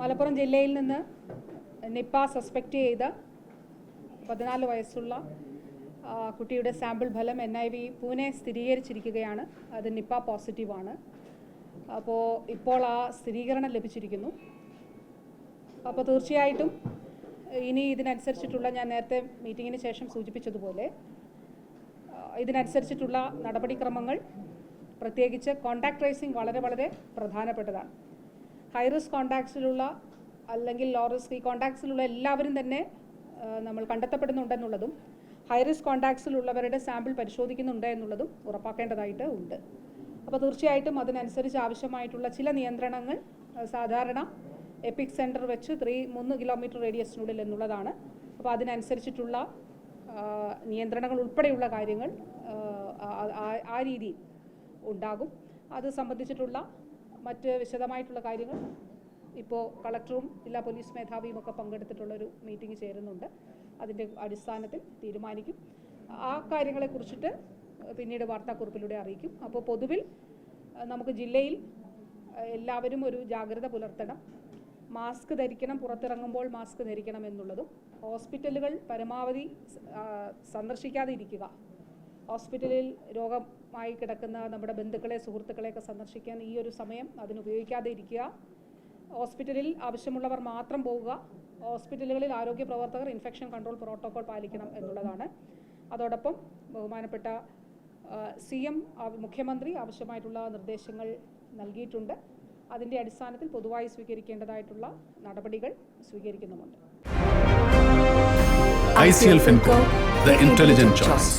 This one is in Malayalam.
മലപ്പുറം ജില്ലയിൽ നിന്ന് നിപ്പ സസ്പെക്റ്റ് ചെയ്ത 14 വയസ്സുള്ള കുട്ടിയുടെ സാമ്പിൾ ഫലം NIV പൂനെ സ്ഥിരീകരിച്ചിരിക്കുകയാണ്. അത് നിപ്പ പോസിറ്റീവാണ്. അപ്പോൾ ഇപ്പോൾ ആ സ്ഥിരീകരണം ലഭിച്ചിരിക്കുന്നു. അപ്പോൾ തീർച്ചയായിട്ടും ഇനി ഇതിനനുസരിച്ചിട്ടുള്ള, ഞാൻ നേരത്തെ മീറ്റിങ്ങിന് ശേഷം സൂചിപ്പിച്ചതുപോലെ, ഇതിനനുസരിച്ചിട്ടുള്ള നടപടിക്രമങ്ങൾ, പ്രത്യേകിച്ച് കോൺടാക്ട് ട്രേസിംഗ് വളരെ പ്രധാനപ്പെട്ടതാണ്. ഹൈ റിസ്ക് കോൺടാക്ട്സിലുള്ള അല്ലെങ്കിൽ ലോ റിസ്ക് ഈ കോൺടാക്ട്സിലുള്ള എല്ലാവരും തന്നെ നമ്മൾ കണ്ടെത്തപ്പെടുന്നുണ്ടെന്നുള്ളതും ഹൈ റിസ്ക് കോൺടാക്ട്സിലുള്ളവരുടെ സാമ്പിൾ പരിശോധിക്കുന്നുണ്ട് എന്നുള്ളതും ഉറപ്പാക്കേണ്ടതായിട്ട് ഉണ്ട്. അപ്പോൾ തീർച്ചയായിട്ടും അതിനനുസരിച്ച് ആവശ്യമായിട്ടുള്ള ചില നിയന്ത്രണങ്ങൾ സാധാരണ എപ്പിക് സെൻറ്റർ വെച്ച് 3 കിലോമീറ്റർ റേഡിയസിനുള്ളിൽ എന്നുള്ളതാണ്. അപ്പോൾ അതിനനുസരിച്ചിട്ടുള്ള നിയന്ത്രണങ്ങൾ ഉൾപ്പെടെയുള്ള കാര്യങ്ങൾ ആ രീതിയിൽ ഉണ്ടാകും. അത് സംബന്ധിച്ചിട്ടുള്ള മറ്റ് വിശദമായിട്ടുള്ള കാര്യങ്ങൾ ഇപ്പോൾ കളക്ടറും ജില്ലാ പോലീസ് മേധാവിയും ഒക്കെ പങ്കെടുത്തിട്ടുള്ളൊരു മീറ്റിംഗ് ചേരുന്നുണ്ട്. അതിൻ്റെ അടിസ്ഥാനത്തിൽ തീരുമാനിക്കും. ആ കാര്യങ്ങളെക്കുറിച്ചിട്ട് പിന്നീട് വാർത്താക്കുറിപ്പിലൂടെ അറിയിക്കും. അപ്പോൾ പൊതുവിൽ നമുക്ക് ജില്ലയിൽ എല്ലാവരും ഒരു ജാഗ്രത പുലർത്തണം. മാസ്ക് ധരിക്കണം, പുറത്തിറങ്ങുമ്പോൾ മാസ്ക് ധരിക്കണം എന്നുള്ളതും, ഹോസ്പിറ്റലുകൾ പരമാവധി സന്ദർശിക്കാതെ ഇരിക്കുക. ഹോസ്പിറ്റലിൽ രോഗമായി കിടക്കുന്ന നമ്മുടെ ബന്ധുക്കളെ, സുഹൃത്തുക്കളെയൊക്കെ സന്ദർശിക്കാൻ ഈ ഒരു സമയം അതിനുപയോഗിക്കാതെ ഇരിക്കുക. ഹോസ്പിറ്റലിൽ ആവശ്യമുള്ളവർ മാത്രം പോവുക. ഹോസ്പിറ്റലുകളിൽ ആരോഗ്യ പ്രവർത്തകർ ഇൻഫെക്ഷൻ കൺട്രോൾ പ്രോട്ടോകോൾ പാലിക്കണം എന്നുള്ളതാണ്. അതോടൊപ്പം ബഹുമാനപ്പെട്ട CM മുഖ്യമന്ത്രി ആവശ്യമായിട്ടുള്ള നിർദ്ദേശങ്ങൾ നൽകിയിട്ടുണ്ട്. അതിൻ്റെ അടിസ്ഥാനത്തിൽ പൊതുവായി സ്വീകരിക്കേണ്ടതായിട്ടുള്ള നടപടികൾ സ്വീകരിക്കുന്നുമുണ്ട്. ICL Finco, the intelligent choice.